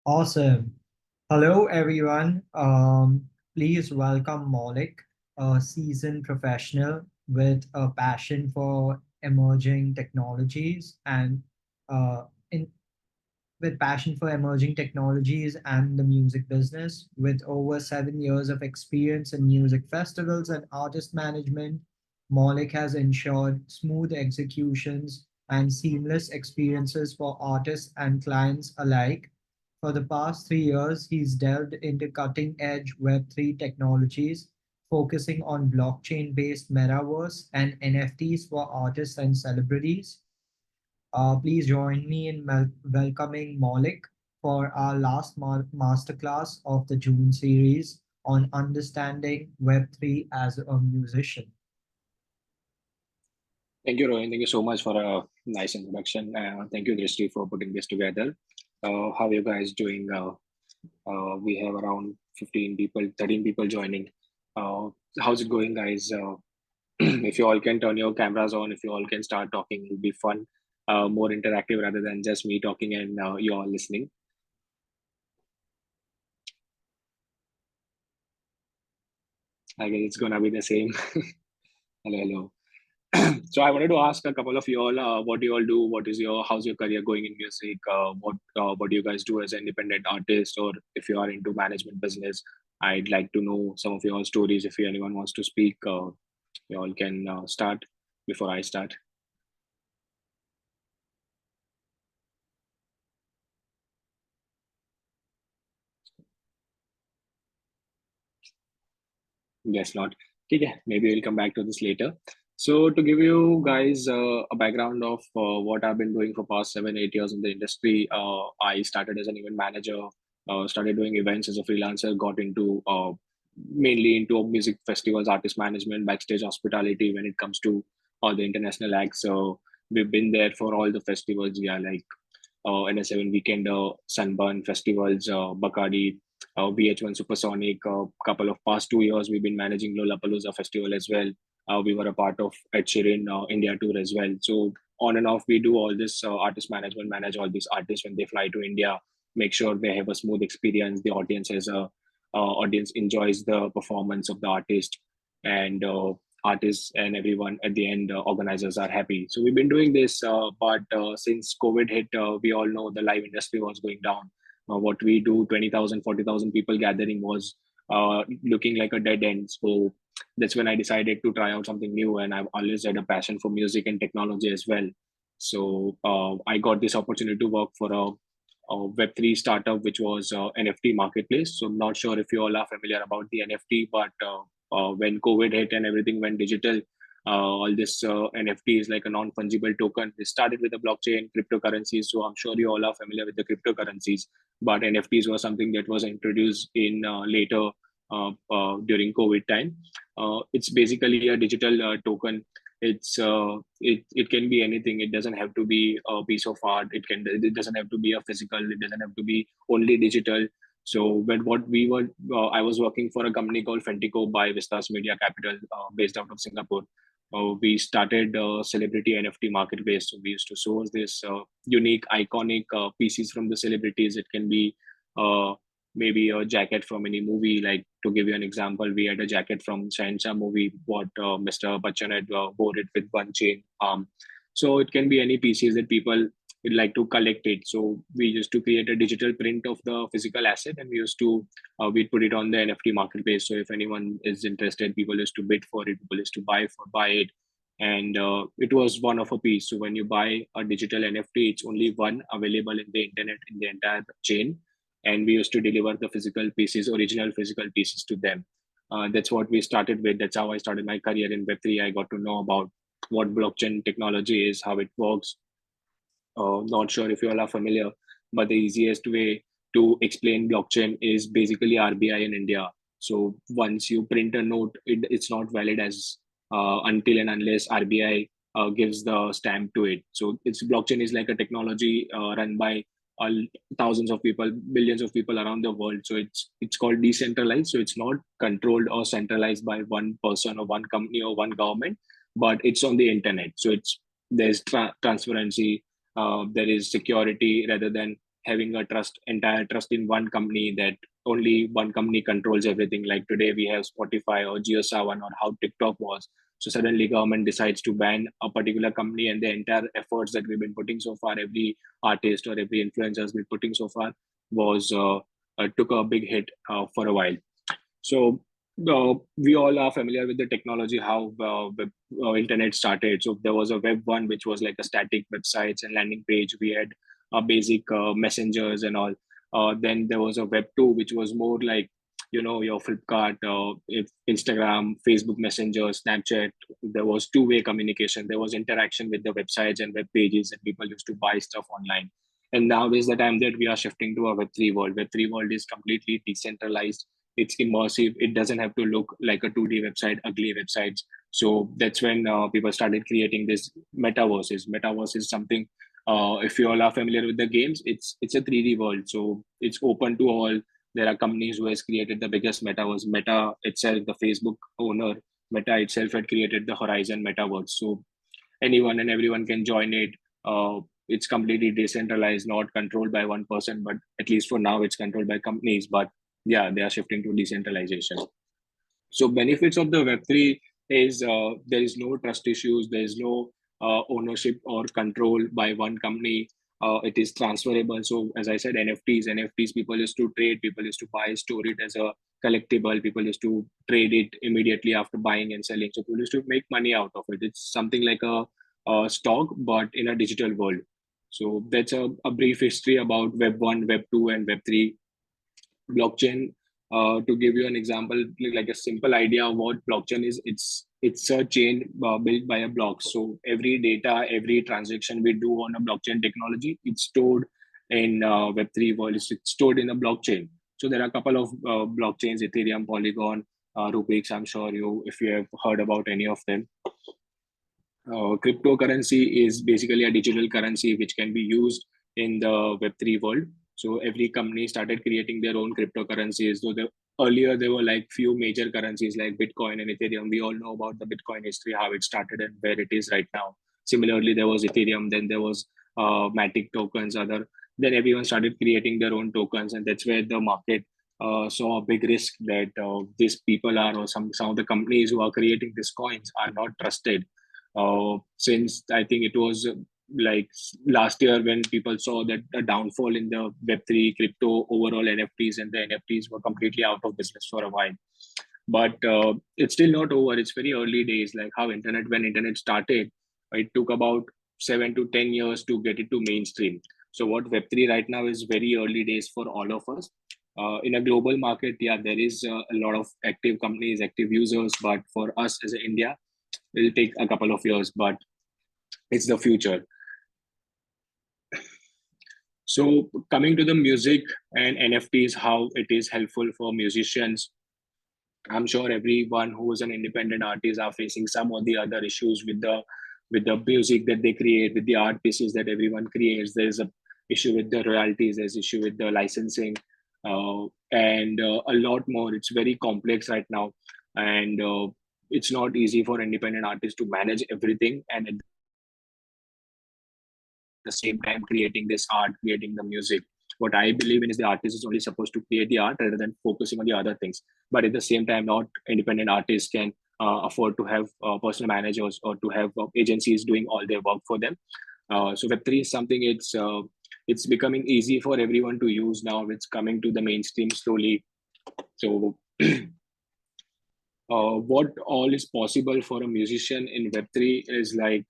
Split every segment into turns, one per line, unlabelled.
Awesome. Hello, everyone. Please welcome Maulik, a seasoned professional with a passion for emerging technologies and uh, in, with passion for emerging technologies and the music business. With over 7 years of experience in music festivals and artist management, Maulik has ensured smooth executions and seamless experiences for artists and clients alike. For the past 3 years, he's delved into cutting edge Web3 technologies, focusing on blockchain based metaverse and NFTs for artists and celebrities. Please join me in welcoming Maulik for our last masterclass of the June series on understanding Web3 as a musician.
Thank you, Rohan. Thank you so much for a nice introduction. Thank you, Drishti, for putting this together. How are you guys doing? We have around 15 people, 13 people joining. Uh, how's it going, guys? If you all can turn your cameras on, if you all can start talking, it'll be fun, more interactive rather than just me talking and you all listening. I guess it's gonna be the same. Hello, hello. So I wanted to ask a couple of you all, what do you all do? How's your career going in music? What do you guys do as an independent artist, or if you are into management business? I'd like to know some of your stories. If anyone wants to speak, you all can start before I start. Guess not. Okay, maybe we'll come back to this later. So to give you guys a background of what I've been doing for past 7, 8 years in the industry, I started as an event manager, started doing events as a freelancer, got into mainly into music festivals, artist management, backstage hospitality when it comes to all the international acts. So we've been there for all the festivals, yeah, like NS7 Weekend, Sunburn festivals, Bacardi, VH1 Supersonic. A couple of past 2 years, we've been managing Lollapalooza Festival as well. We were a part of Ed Sheeran India tour as well. So on and off, we do all this artist management, manage all these artists when they fly to India, make sure they have a smooth experience. The audience has a audience enjoys the performance of the artist, and artists and everyone at the end, organizers are happy. So we've been doing this, but since COVID hit, we all know the live industry was going down. What we do, 20,000, 40,000 people gathering was looking like a dead end. So that's when I decided to try out something new, and I've always had a passion for music and technology as well. So I got this opportunity to work for a Web3 startup, which was NFT marketplace. So I'm not sure if you all are familiar about the NFT, but when COVID hit and everything went digital, all this NFT is like a non-fungible token. It started with the blockchain, cryptocurrencies. So I'm sure you all are familiar with the cryptocurrencies, but NFTs was something that was introduced in later during COVID time. It's basically a digital token. It can be anything. It doesn't have to be a piece of art. It doesn't have to be a physical. It doesn't have to be only digital. So when what we were, I was working for a company called Fentico by Vistas Media Capital, based out of Singapore. We started a celebrity NFT marketplace. So we used to source this unique, iconic pieces from the celebrities. It can be uh, maybe a jacket from any movie. Like to give you an example, we had a jacket from Shahenshah movie. What Mr. Bachchan had wore it with one chain. So it can be any pieces that people would like to collect it. So we used to create a digital print of the physical asset, and we used to we'd put it on the NFT marketplace. So if anyone is interested, people used to bid for it, people used to buy it, and it was one of a piece. So when you buy a digital NFT, it's only one available in the internet in the entire chain, and we used to deliver the physical pieces, original physical pieces to them. That's what we started with. That's how I started my career in Web3. I got to know about what blockchain technology is, how it works. Not sure if you all are familiar, but the easiest way to explain blockchain is basically RBI in India. So once you print a note, it's not valid as until and unless RBI gives the stamp to it. So it's blockchain is like a technology run by thousands of people, billions of people around the world. So it's called decentralized. So it's not controlled or centralized by one person or one company or one government, but it's on the internet. So there's transparency, there is security rather than having a entire trust in one company, that only one company controls everything. Like today we have Spotify or JioSaavn, or how TikTok was. So suddenly government decides to ban a particular company, and the entire efforts that we've been putting so far, every artist or every influencer has been putting so far, was took a big hit for a while. So we all are familiar with the technology, how internet started. So there was a web one, which was like a static websites and landing page. We had basic messengers and all. Then there was a web two, which was more like, your Flipkart, if Instagram, Facebook Messenger, Snapchat. There was two-way communication. There was interaction with the websites and web pages, and people used to buy stuff online. And now is the time that we are shifting to a Web3 world. Web3 world is completely decentralized, it's immersive, it doesn't have to look like a 2D website, ugly websites. So that's when people started creating this metaverse is something, if you all are familiar with the games, it's a 3D world, so it's open to all. There are companies who has created the biggest metaverse. Meta itself, the Facebook owner, Meta itself had created the Horizon metaverse, so anyone and everyone can join it. It's completely decentralized, not controlled by one person, but at least for now it's controlled by companies. But yeah, they are shifting to decentralization. So benefits of the Web3 is, there is no trust issues, there is no ownership or control by one company. It is transferable. So as I said, NFTs, people used to trade, people used to buy, store it as a collectible, people used to trade it immediately after buying and selling. So people used to make money out of it. It's something like a stock, but in a digital world. So that's a brief history about Web 1, Web 2, and Web 3. Blockchain, to give you an example, like a simple idea of what blockchain is, it's a chain built by a block. So every data, every transaction we do on a blockchain technology, it's stored in Web3 world. It's stored in a blockchain. So there are a couple of blockchains: Ethereum, Polygon, Rubix. I'm sure if you have heard about any of them. Cryptocurrency is basically a digital currency which can be used in the Web3 world. So every company started creating their own cryptocurrencies. So earlier there were like few major currencies like Bitcoin and Ethereum. We all know about the Bitcoin history, how it started and where it is right now. Similarly, there was Ethereum, then there was Matic tokens, other. Then everyone started creating their own tokens, and that's where the market saw a big risk that these people are, or some of the companies who are creating these coins are not trusted. Since I think it was like last year when people saw that a downfall in the Web3 crypto, overall NFTs, and the NFTs were completely out of business for a while. But it's still not over. It's very early days. Like how when internet started, it took about 7 to 10 years to get it to mainstream. So what Web3 right now is very early days for all of us. In a global market, yeah, there is a lot of active companies, active users, but for us as India, it'll take a couple of years, but it's the future. So coming to the music and NFTs, how it is helpful for musicians. I'm sure everyone who is an independent artist are facing some or the other issues with the music that they create, with the art pieces that everyone creates. There's a issue with the royalties, there's issue with the licensing, and a lot more. It's very complex right now, and it's not easy for independent artists to manage everything, and at the same time creating this art, creating the music. What I believe in is the artist is only supposed to create the art rather than focusing on the other things. But at the same time, not independent artists can afford to have personal managers or to have agencies doing all their work for them. So Web3 is something, it's becoming easy for everyone to use now. It's coming to the mainstream slowly. So what all is possible for a musician in Web3 is like,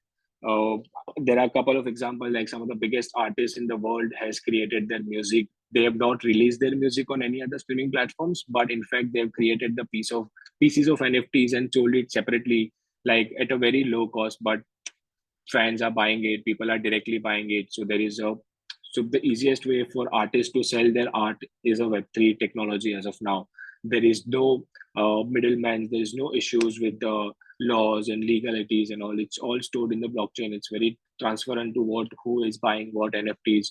uh, there are a couple of examples, like some of the biggest artists in the world has created their music. They have not released their music on any other streaming platforms, but in fact they've created the pieces of NFTs and sold it separately, like at a very low cost, but fans are buying it, people are directly buying it. So the easiest way for artists to sell their art is a Web3 technology as of now. There is no middleman, there is no issues with the laws and legalities and all. It's all stored in the blockchain. It's very transparent to who is buying what NFTs.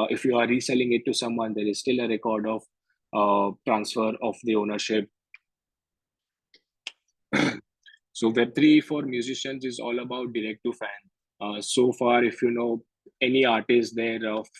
If you are reselling it to someone, there is still a record of transfer of the ownership. So Web3 for musicians is all about direct to fan. So far, if you know, any artist, their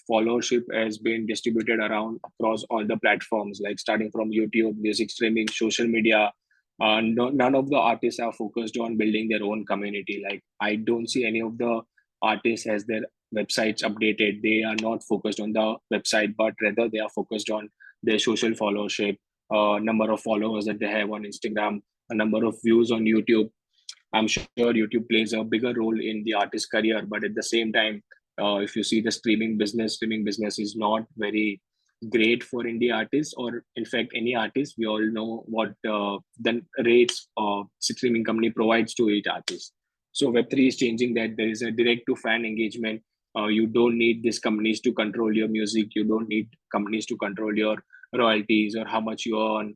followership has been distributed around across all the platforms, like starting from YouTube, music streaming, social media. None of the artists are focused on building their own community. Like I don't see any of the artists as their websites updated. They are not focused on the website, but rather they are focused on their social followership, number of followers that they have on Instagram, a number of views on YouTube. I'm sure YouTube plays a bigger role in the artist's career, but at the same time, if you see the streaming business is not very great for indie artists, or in fact any artist. We all know what the rates streaming company provides to each artist. So Web3 is changing that. There is a direct to fan engagement. You don't need these companies to control your music. You don't need companies to control your royalties or how much you earn.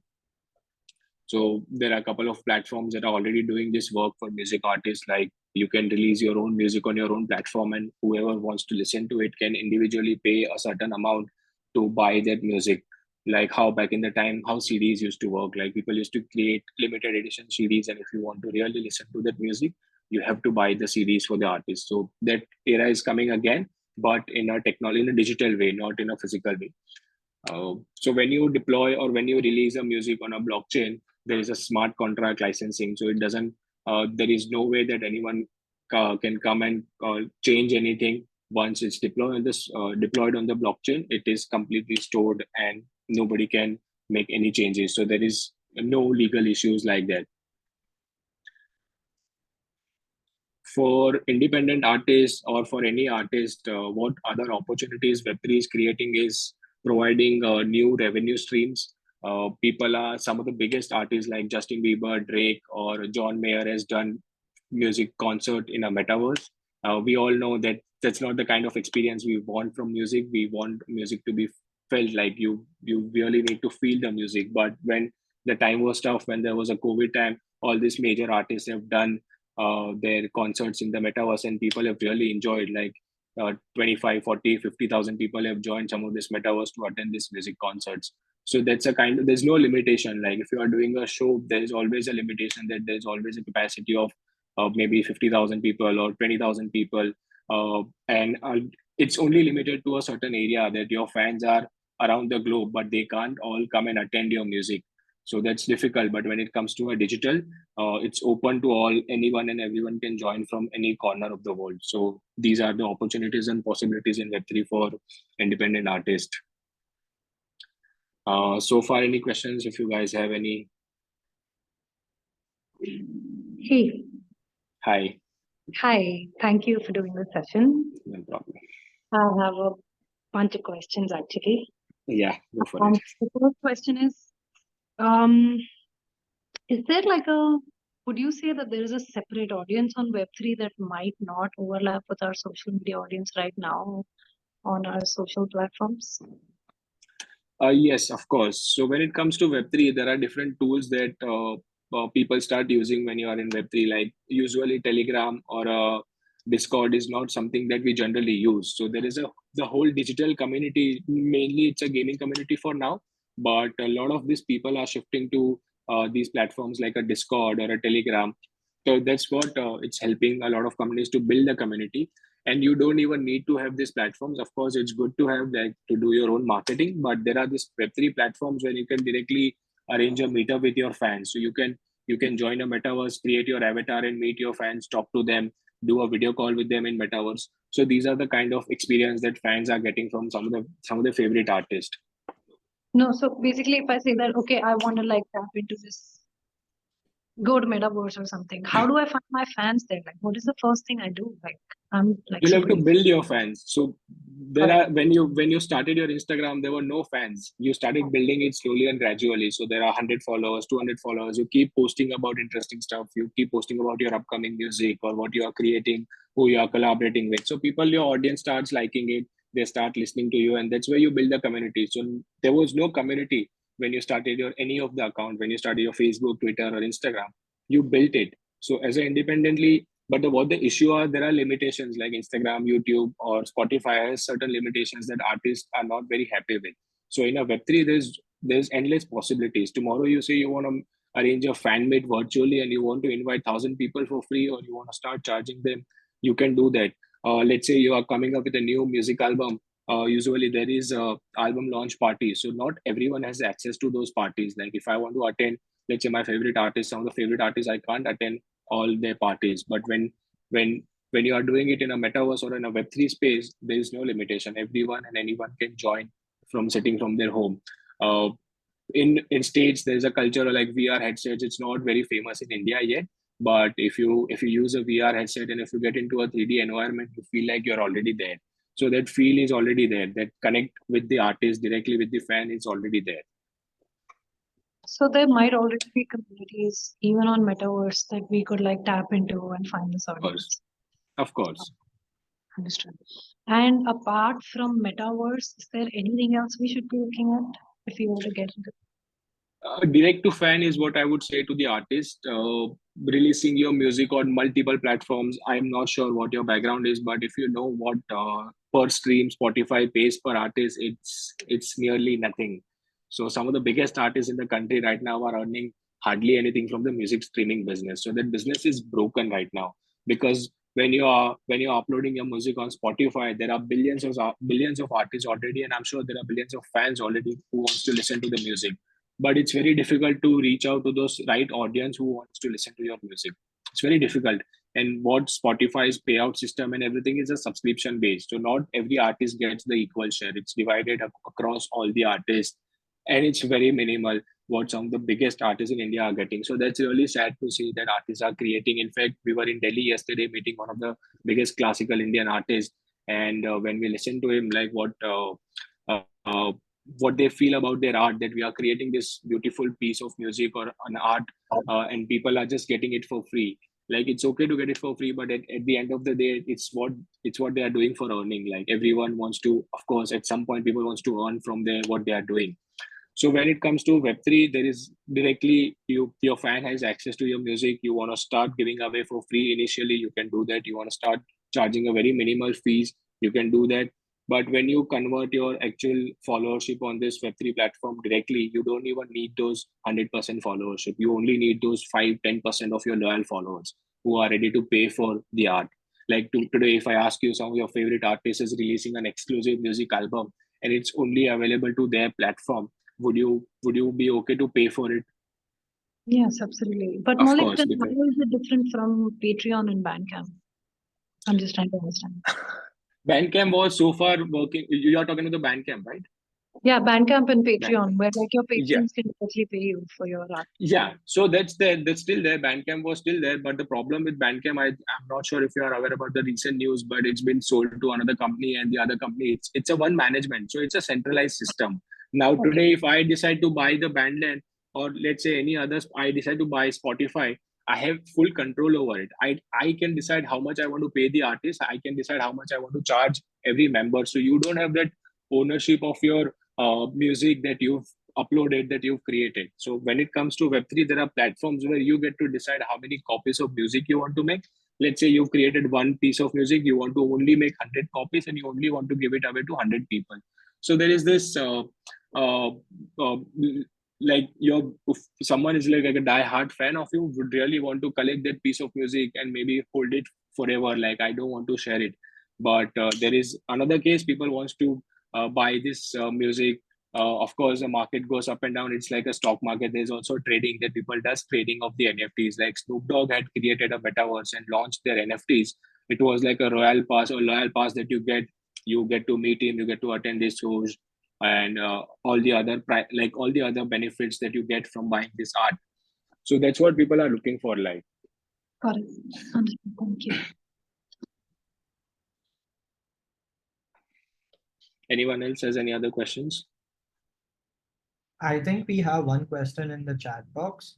So there are a couple of platforms that are already doing this work for music artists. Like you can release your own music on your own platform, and whoever wants to listen to it can individually pay a certain amount to buy that music. Like how back in the time, how CDs used to work. Like people used to create limited edition CDs, and if you want to really listen to that music, you have to buy the CDs for the artist. So that era is coming again, but in a technology, in a digital way, not in a physical way. So when you deploy or when you release a music on a blockchain, there is a smart contract licensing. So it doesn't. There is no way that anyone can come and change anything once it's deployed on the blockchain. It is completely stored, and nobody can make any changes. So there is no legal issues like that. For independent artists or for any artist, what other opportunities Web3 is creating is providing new revenue streams. People are some of the biggest artists like Justin Bieber, Drake, or John Mayer has done music concert in a metaverse. We all know that that's not the kind of experience we want from music. We want music to be felt, like you really need to feel the music. But when the time was tough, when there was a COVID time, all these major artists have done their concerts in the metaverse, and people have really enjoyed. Like 25, 40, 50,000 people have joined some of this metaverse to attend these music concerts. So that's a kind of, there's no limitation. Like if you are doing a show, there is always a limitation, that there's always a capacity of maybe 50,000 people or 20,000 people. And it's only limited to a certain area, that your fans are around the globe, but they can't all come and attend your music. So that's difficult. But when it comes to a digital, it's open to all, anyone and everyone can join from any corner of the world. So these are the opportunities and possibilities in Web3 for independent artists. So far, any questions? If you guys have any.
Hey,
Hi.
hi. Thank you for doing this session.
No problem.
I have a bunch of questions actually.
Yeah, go for it.
The first question is there like would you say that there is a separate audience on Web3 that might not overlap with our social media audience right now on our social platforms?
Yes, of course. So when it comes to Web3, there are different tools that people start using when you are in Web3. Like usually Telegram or Discord is not something that we generally use. So there is the whole digital community. Mainly, it's a gaming community for now, but a lot of these people are shifting to these platforms like a Discord or a Telegram. So that's what it's helping a lot of companies to build a community. And you don't even need to have these platforms. Of course, it's good to have like to do your own marketing, but there are these Web3 platforms where you can directly arrange a meetup with your fans. So you can join a metaverse, create your avatar and meet your fans, talk to them, do a video call with them in metaverse. So these are the kind of experience that fans are getting from some of the favorite artists.
No, so basically if I say that, okay, I want to like tap into this, go to metaverse or something, how do I find my fans there? Like what is the first thing I do? Like I'm like
You'll have to
super
build your fans. So there
Correct.
are, when you started your Instagram, there were no fans. You started building it slowly and gradually. So there are 100 followers, 200 followers. You keep posting about interesting stuff. You keep posting about your upcoming music or what you are creating, who you are collaborating with. So people, your audience starts liking it. They start listening to you, and that's where you build a community. So there was no community when you started your any of the account. When you started your Facebook, Twitter, or Instagram, you built it. So as a independently, but what the issue are, there are limitations like Instagram, YouTube, or Spotify has certain limitations that artists are not very happy with. So in a Web3, there's endless possibilities. Tomorrow you say you want to arrange a fan meet virtually and you want to invite 1,000 people for free, or you want to start charging them, you can do that. let's say you are coming up with a new music album. Usually there is a album launch party, so not everyone has access to those parties. Like if I want to attend, let's say my favorite artist, some of the favorite artists, I can't attend all their parties. But when when you are doing it in a metaverse or in a Web3 space, there is no limitation. Everyone and anyone can join from sitting from their home. Uh, in states, there's a culture like VR headsets. It's not very famous in India yet, but if you use a VR headset and if you get into a 3D environment, you feel like you're already there. So that feel is already there. That connect with the artist directly with the fan is already there.
So there might already be communities even on metaverse that we could like tap into and find this
Of course,
audience.
of course.
Understood. And apart from metaverse, is there anything else we should be looking at if we were to get into?
Direct to fan is what I would say to the artist. Releasing your music on multiple platforms. I'm not sure what your background is, but if you know what per stream Spotify pays per artist, it's nearly nothing. So some of the biggest artists in the country right now are earning hardly anything from the music streaming business. So that business is broken right now because when you're uploading your music on Spotify, there are billions of artists already, and I'm sure there are billions of fans already who wants to listen to the music, but it's very difficult to reach out to those right audience who wants to listen to your music. It's very difficult. And what Spotify's payout system and everything is a subscription based, so not every artist gets the equal share. It's divided across all the artists, and it's very minimal what some of the biggest artists in India are getting. So that's really sad to see that artists are creating. In fact, we were in Delhi yesterday meeting one of the biggest classical Indian artists, and when we listened to him, like what they feel about their art, that we are creating this beautiful piece of music or an art, and people are just getting it for free. Like it's okay to get it for free, but at the end of the day, it's what they are doing for earning. Like everyone wants to, of course, at some point people wants to earn from their what they are doing. So when it comes to Web3, there is directly your fan has access to your music. You want to start giving away for free initially, you can do that. You want to start charging a very minimal fees, you can do that. But when you convert your actual followership on this Web3 platform directly, you don't even need those 100% followership. You only need those 5-10% of your loyal followers who are ready to pay for the art. Like today, if I ask you some of your favorite artists is releasing an exclusive music album and it's only available to their platform, would you be okay to pay for it?
Yes, absolutely. But
Of
Maulik,
course,
then how
because
is it different from Patreon and Bandcamp? I'm just trying to understand.
Bandcamp was so far working. You are talking about the Bandcamp, right?
Yeah, Bandcamp and Patreon,
Bandcamp.
where like your
Yeah.
patrons can directly pay you for your art.
Yeah, so that's there. That's still there. Bandcamp was still there, but the problem with Bandcamp, I'm not sure if you are aware about the recent news, but it's been sold to another company, and the other company it's a one management, so it's a centralized system. Now
Okay.
today, if I decide to buy the Bandland or let's say any others, I decide to buy Spotify, I have full control over it. I can decide how much I want to pay the artist. I can decide how much I want to charge every member. So you don't have that ownership of your music that you've uploaded, that you've created. So when it comes to Web3, there are platforms where you get to decide how many copies of music you want to make. Let's say you've created one piece of music, you want to only make 100 copies and you only want to give it away to 100 people. So there is this uh, uh, like if someone is like a die-hard fan of you, would really want to collect that piece of music and maybe hold it forever. Like I don't want to share it. But there is another case, people wants to buy this music. Of course, the market goes up and down. It's like a stock market. There's also trading, that people does trading of the NFTs. Like Snoop Dogg had created a metaverse and launched their NFTs. It was like a royal pass or loyal pass that you get. You get to meet him. You get to attend his shows and all the other benefits that you get from buying this art. So that's what people are looking for. Like,
Got it. Understood. Thank you.
anyone else has any other questions?
I think we have one question in the chat box.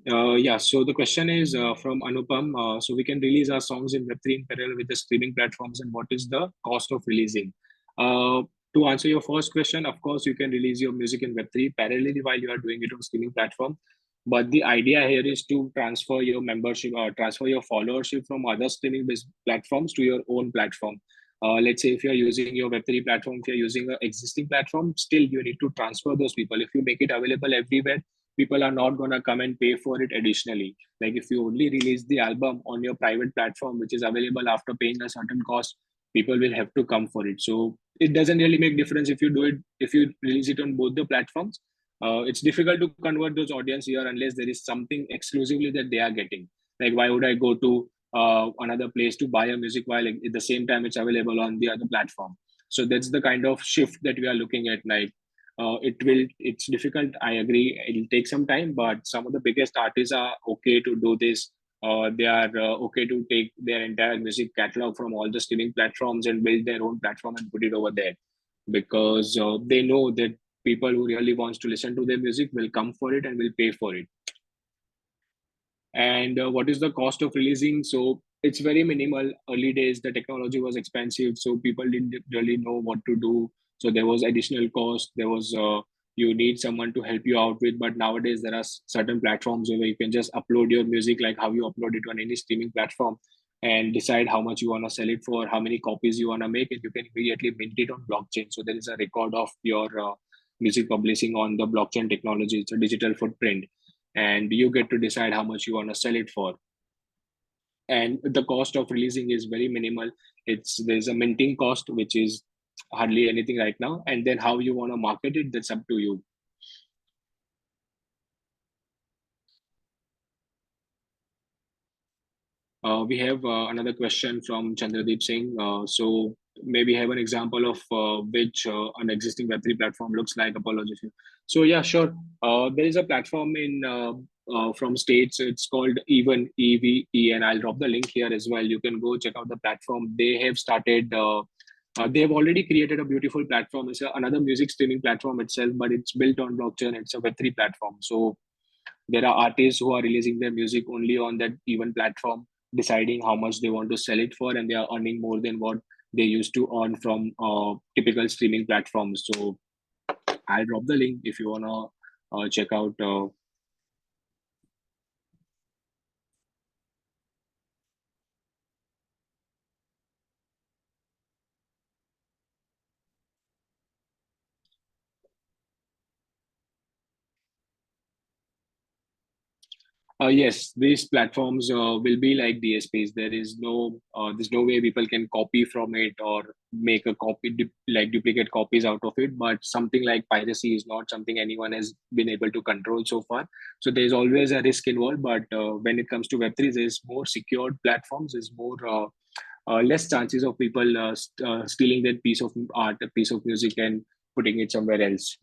Yeah, so the question is from Anupam. So we can release our songs in Web3 in parallel with the streaming platforms, and what is the cost of releasing? To answer your first question, of course, you can release your music in Web3 parallelly while you are doing it on streaming platform. But the idea here is to transfer your membership or transfer your followership from other streaming platforms to your own platform. Let's say if you're using your Web3 platform, if you're using an existing platform, still you need to transfer those people. If you make it available everywhere, people are not gonna come and pay for it additionally. Like if you only release the album on your private platform, which is available after paying a certain cost, people will have to come for it. So it doesn't really make difference if you do it, if you release it on both the platforms. It's difficult to convert those audience here unless there is something exclusively that they are getting. Like why would I go to another place to buy a music while at the same time it's available on the other platform? So that's the kind of shift that we are looking at. Like it's difficult, I agree, it'll take some time, but some of the biggest artists are okay to do this. They are okay to take their entire music catalog from all the streaming platforms and build their own platform and put it over there, because they know that people who really wants to listen to their music will come for it and will pay for it. And what is the cost of releasing? So it's very minimal. Early days the technology was expensive, so people didn't really know what to do. So there was additional cost, there was you need someone to help you out with. But nowadays there are certain platforms where you can just upload your music like how you upload it on any streaming platform, and decide how much you want to sell it for, how many copies you want to make, and you can immediately mint it on blockchain. So there is a record of your music publishing on the blockchain technology. It's a digital footprint, and you get to decide how much you want to sell it for. And the cost of releasing is very minimal. There's a minting cost which is hardly anything right now, and then how you want to market it, that's up to you. We have another question from Chandradeep Singh. So maybe have an example of which an existing Web3 platform looks like. Apologies. So yeah, sure. There is a platform in from States. It's called Even, EVE, and I'll drop the link here as well. You can go check out the platform. They have started. They have already created a beautiful platform. It's another music streaming platform itself, but it's built on blockchain. It's a Web3 platform. So there are artists who are releasing their music only on that even platform, deciding how much they want to sell it for, and they are earning more than what they used to earn from typical streaming platforms. So I'll drop the link if you wanna check out. Yes, these platforms will be like DSPs. There's no way people can copy from it or make a copy, like duplicate copies out of it. But something like piracy is not something anyone has been able to control so far. So there's always a risk involved. But when it comes to Web3, there's more secured platforms. There's more less chances of people stealing that piece of art, a piece of music, and putting it somewhere else.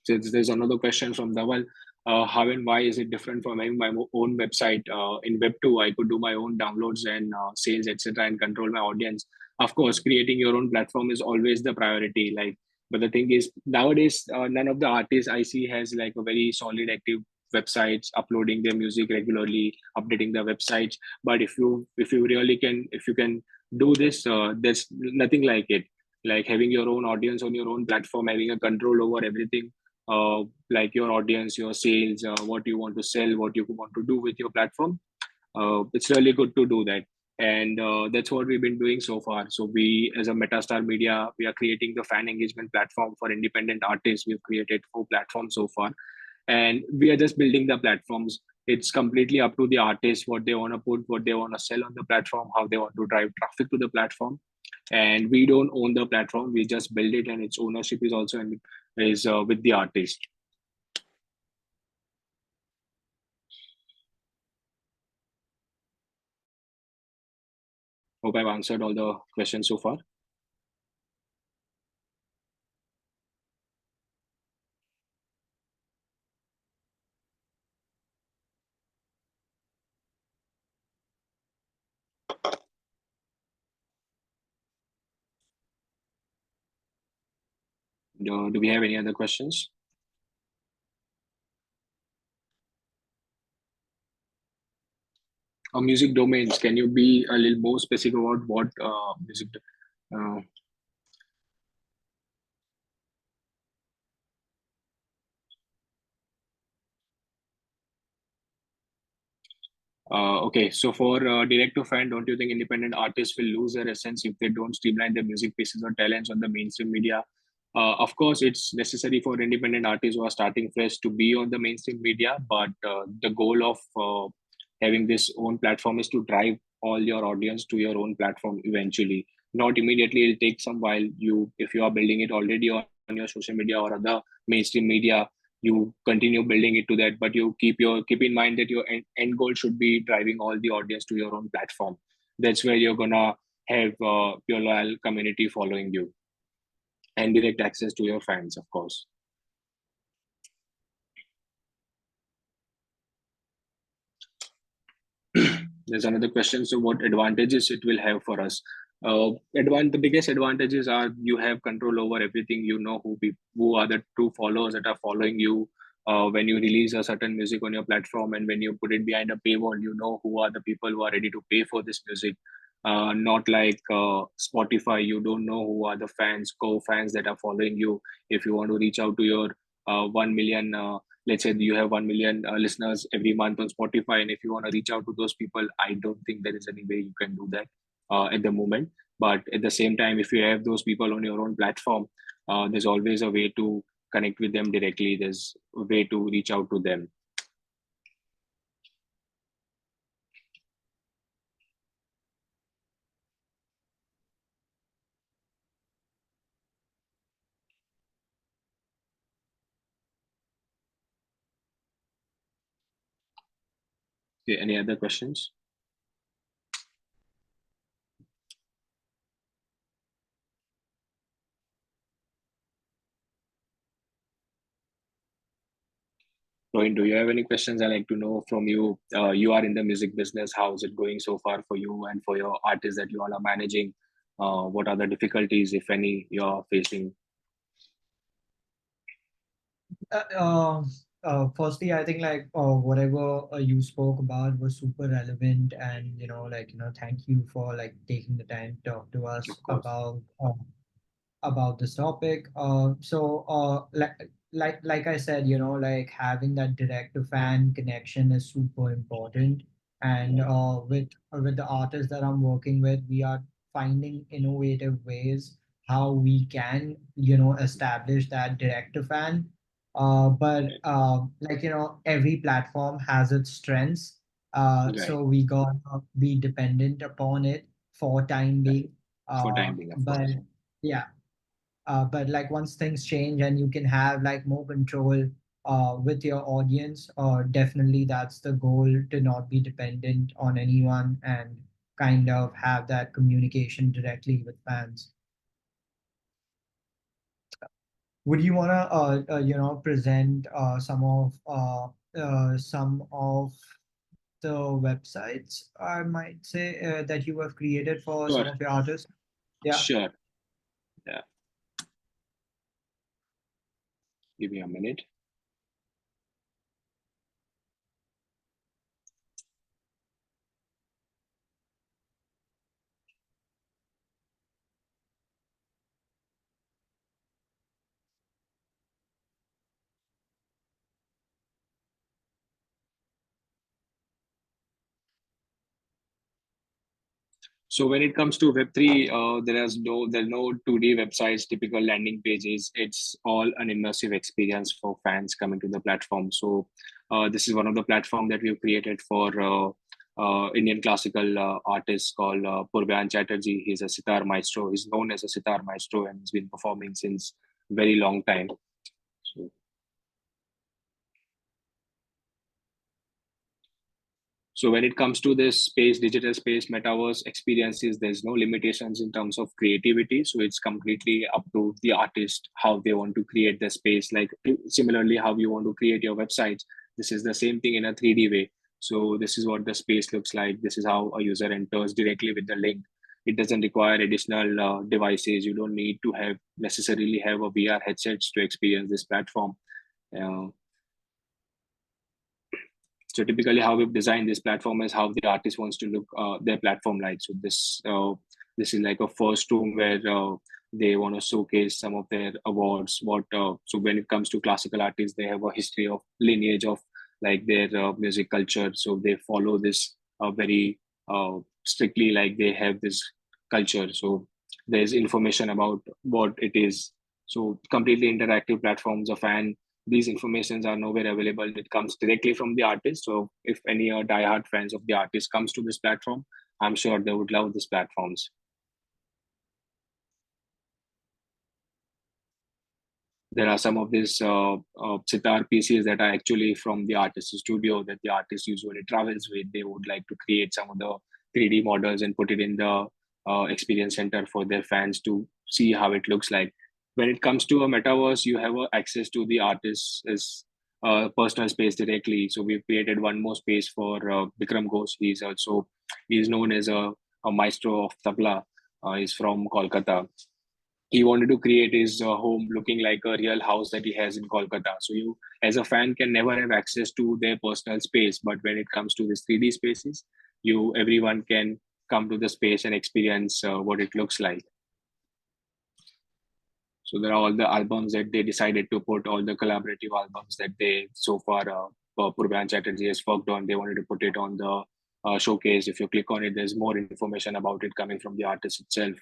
So there's another question from Dhaval. How and why is it different from having my own website? In Web2, I could do my own downloads and sales, etc., and control my audience. Of course, creating your own platform is always the priority. Like, but the thing is, nowadays, none of the artists I see has like a very solid, active websites, uploading their music regularly, updating their websites. But if you really can, if you can do this, there's nothing like it. Like having your own audience on your own platform, having a control over everything, like your audience, your sales, what you want to sell, what you want to do with your platform. It's really good to do that. And that's what we've been doing so far. So we, as a Metastar Media, we are creating the fan engagement platform for independent artists. We've created 4 platforms so far, and we are just building the platforms. It's completely up to the artist what they want to put, what they want to sell on the platform, how they want to drive traffic to the platform. And we don't own the platform, we just build it, and its ownership is also with the artist. Hope I've answered all the questions so far. Do we have any other questions? Music domains, can you be a little more specific about what music? Uh, Okay, so for direct to fan, don't you think independent artists will lose their essence if they don't streamline their music pieces or talents on the mainstream media? Of course, it's necessary for independent artists who are starting fresh to be on the mainstream media, but the goal of having this own platform is to drive all your audience to your own platform eventually. Not immediately, it'll take some while. If you are building it already on your social media or other mainstream media, you continue building it to that, but you keep in mind that your end goal should be driving all the audience to your own platform. That's where you're gonna have your loyal community following you and direct access to your fans, of course. There's another question. So, what advantages it will have for us? The biggest advantages are you have control over everything. You know who are the true followers that are following you. When you release a certain music on your platform, and when you put it behind a paywall, you know who are the people who are ready to pay for this music. Not like Spotify, you don't know who are the co-fans that are following you. If you want to reach out to your 1 million, let's say you have 1 million listeners every month on Spotify, and if you want to reach out to those people, I don't think there is any way you can do that at the moment. But at the same time, if you have those people on your own platform, there's always a way to connect with them directly. There's a way to reach out to them. Okay, any other questions? Rohin, do you have any questions? I'd like to know from you. You are in the music business. How is it going so far for you and for your artists that you all are managing? What are the difficulties, if any, you're facing?
Uh, uh, Firstly, I think like whatever you spoke about was super relevant, and thank you for like taking the time to talk to us
Of course.
about this topic. Like I said, like having that direct to fan connection is super important. And with the artists that I'm working with, we are finding innovative ways how we can, establish that direct to fan. But every platform has its strengths.
Right.
So we got to be dependent upon it for time
Right.
being.
For time being, of
But
course.
yeah, but like once things change and you can have like more control with your audience, definitely that's the goal, to not be dependent on anyone and kind of have that communication directly with fans. Would you want to present some of the websites, I might say, that you have created for some
Sure.
of your artists? Yeah.
Sure. Yeah. Give me a minute. So when it comes to Web3, there are no 2D websites, typical landing pages. It's all an immersive experience for fans coming to the platform. So this is one of the platform that we've created for Indian classical artist called Purvyan Chatterjee. He's a sitar maestro. He's known as a sitar maestro and he's been performing since very long time. So So when it comes to this space, digital space, metaverse experiences, there's no limitations in terms of creativity. So it's completely up to the artist how they want to create the space. Like similarly, how you want to create your websites. This is the same thing in a 3D way. So this is what the space looks like. This is how a user enters directly with the link. It doesn't require additional devices. You don't need to have necessarily have a VR headsets to experience this platform. Uh, so typically, how we've designed this platform is how the artist wants to look their platform like. So this is like a first room where they want to showcase some of their awards. So when it comes to classical artists, they have a history of lineage of like their music culture. So they follow this very strictly, like they have this culture. So there's information about what it is. So completely interactive platforms. A fan, these informations are nowhere available. It comes directly from the artist. So if any diehard fans of the artist comes to this platform, I'm sure they would love these platforms. There are some of these sitar pieces that are actually from the artist's studio that the artist usually travels with. They would like to create some of the 3D models and put it in the experience center for their fans to see how it looks like. When it comes to a metaverse, you have access to the artist's personal space directly. So we've created one more space for Bikram Ghosh. He's known as a maestro of tabla. He's from Kolkata. He wanted to create his home looking like a real house that he has in Kolkata. So you, as a fan, can never have access to their personal space. But when it comes to these 3D spaces, everyone can come to the space and experience what it looks like. So there are all the albums that they decided to put, all the collaborative albums that they so far Purban Chatterjee has worked on. They wanted to put it on the showcase. If you click on it, there's more information about it coming from the artist itself.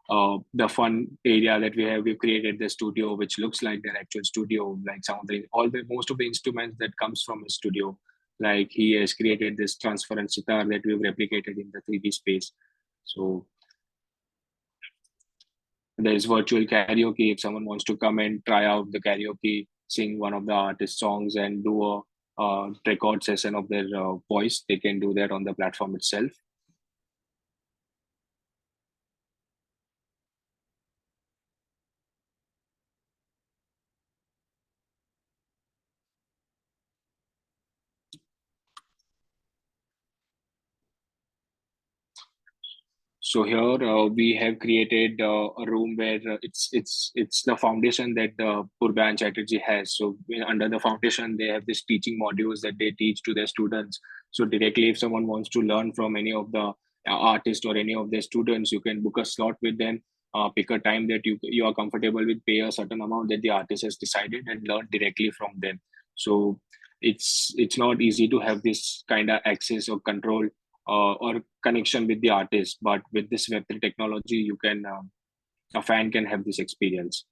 The fun area that we've created the studio which looks like their actual studio, like some of the all the most of the instruments that comes from his studio. Like he has created this transparent sitar that we've replicated in the 3D space. So there's virtual karaoke. If someone wants to come and try out the karaoke, sing one of the artist's songs and do a record session of their voice, they can do that on the platform itself. So here we have created a room where it's the foundation that Purban Chatterjee has. So under the foundation, they have these teaching modules that they teach to their students. So directly, if someone wants to learn from any of the artists or any of their students, you can book a slot with them, pick a time that you are comfortable with, pay a certain amount that the artist has decided, and learn directly from them. So it's not easy to have this kind of access or control or connection with the artist. But with this Web3 technology, you can a fan can have this experience.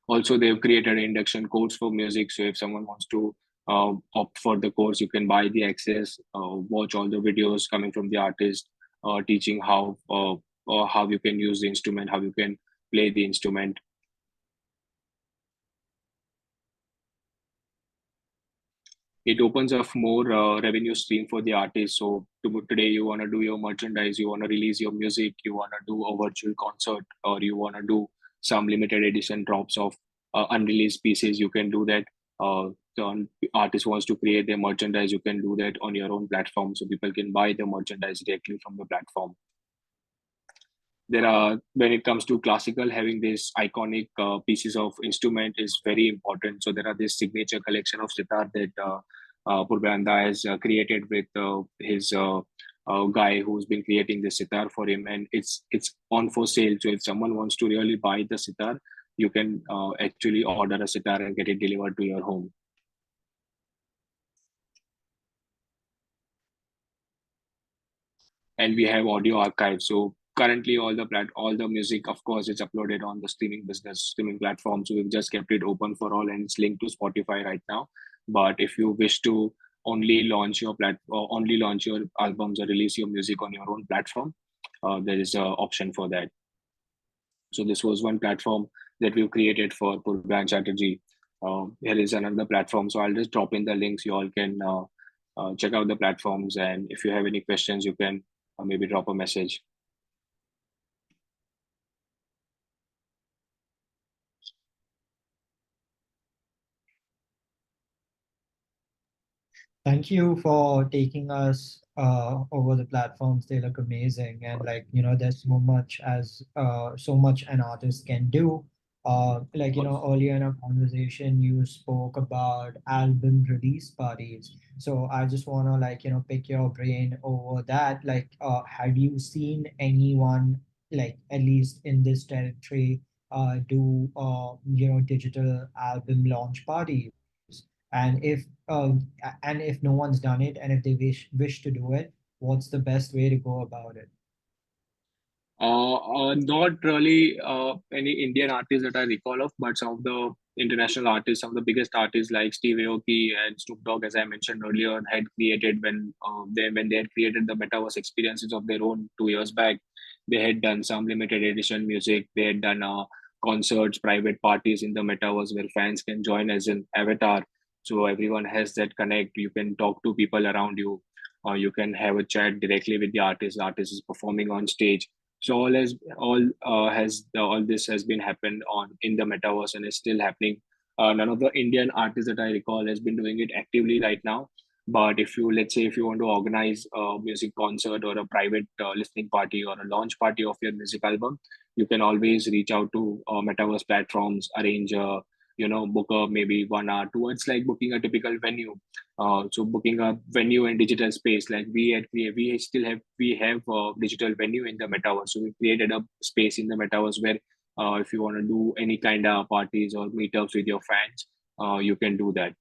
Also, they've created induction codes for music. So if someone wants to opt for the course, you can buy the access, watch all the videos coming from the artist, teaching how you can use the instrument, how you can play the instrument. It opens up more revenue stream for the artist. So today you want to do your merchandise, you want to release your music, you want to do a virtual concert, or you want to do some limited edition drops of unreleased pieces, you can do that. The artist wants to create their merchandise, you can do that on your own platform. So people can buy the merchandise directly from the platform. There are, when it comes to classical, having these iconic pieces of instrument is very important. So there are this signature collection of sitar that Purbanda has created with his guy who's been creating the sitar for him, and it's on for sale. So if someone wants to really buy the sitar, you can actually order a sitar and get it delivered to your home. And we have audio archives. So currently, all the music, of course, is uploaded on the streaming platform. So we've just kept it open for all, and it's linked to Spotify right now. But if you wish to only launch your albums or release your music on your own platform, there is an option for that. So this was one platform that we've created for Purban Chatterjee. Here is another platform. So I'll just drop in the links. You all can check out the platforms, and if you have any questions, you can maybe drop a message.
Thank you for taking us over the platforms. They look amazing, and there's so much an artist can do. Earlier in our conversation, you spoke about album release parties. So I just wanna pick your brain over that. Have you seen anyone at least in this territory do digital album launch parties? And if no one's done it, and if they wish to do it, what's the best way to go about it?
Not really any Indian artists that I recall of, but some of the international artists, some of the biggest artists like Steve Aoki and Snoop Dogg, as I mentioned earlier, had created when they had created the metaverse experiences of their own 2 years back. They had done some limited edition music. They had done concerts, private parties in the metaverse where fans can join as an avatar. So everyone has that connect. You can talk to people around you, or you can have a chat directly with the artist. The artist is performing on stage, so all this has been happened on in the metaverse and is still happening. None of the Indian artists that I recall has been doing it actively right now. But if you, let's say, if you want to organize a music concert or a private listening party or a launch party of your music album, you can always reach out to metaverse platforms, arrange a, book a maybe 1 hour towards like booking a typical venue. So booking a venue in digital space, like we have a digital venue in the metaverse. So we created a space in the metaverse where if you want to do any kind of parties or meetups with your fans, you can do that.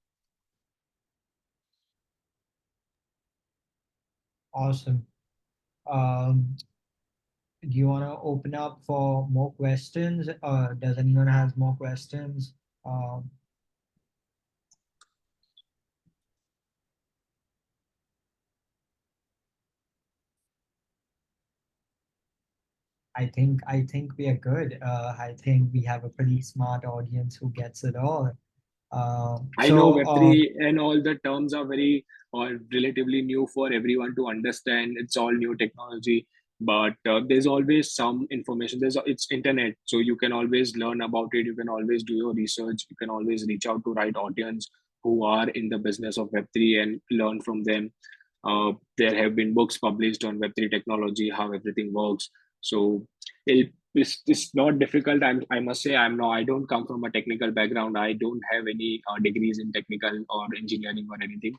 Awesome. Um, do you want to open up for more questions? Does anyone has more questions? Um, I think we are good. I think we have a pretty smart audience who gets it all.
I know
So
Web3 and all the terms are very or relatively new for everyone to understand. It's all new technology, but there's always some information. It's internet, so you can always learn about it. You can always do your research. You can always reach out to right audience who are in the business of Web3 and learn from them. There have been books published on Web3 technology, how everything works. So it's not difficult. I must say I don't come from a technical background. I don't have any degrees in technical or engineering or anything.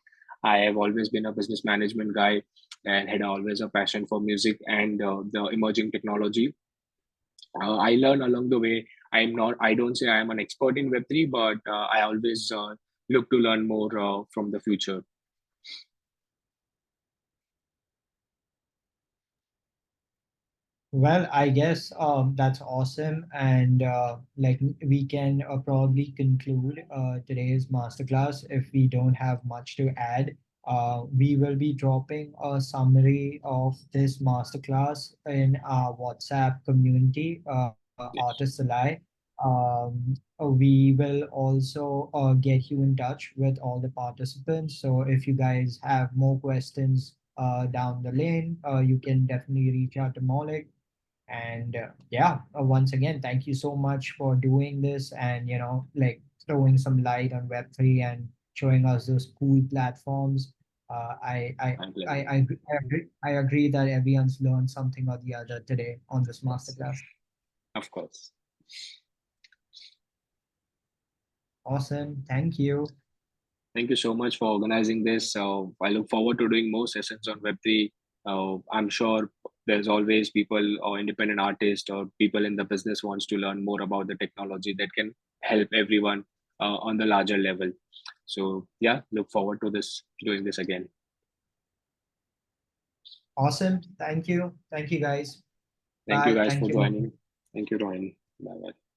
I have always been a business management guy and had always a passion for music and the emerging technology. I learn along the way. I don't say I am an expert in Web3, but I always look to learn more from the future.
well, I guess that's awesome, and like we can probably conclude today's masterclass if we don't have much to add. We will be dropping a summary of this masterclass in our WhatsApp community, Artist
Yes,
Alai. We will also get you in touch with all the participants. So if you guys have more questions down the lane, you can definitely reach out to Maulik. And yeah, once again, thank you so much for doing this and, like throwing some light on Web3 and showing us those cool platforms. I, I,
I'm
I,
glad.
I agree that everyone's learned something or the other today on this
Yes,
masterclass.
of course.
Awesome. Thank you.
Thank you so much for organizing this. I look forward to doing more sessions on Web3. I'm sure there's always people or independent artists or people in the business wants to learn more about the technology that can help everyone on the larger level. So yeah, look forward to this doing this again.
Awesome. Thank you. Thank you, guys.
Thank you
Bye.
guys
Thank
for
you.
joining. Thank you, Rohan. Bye bye.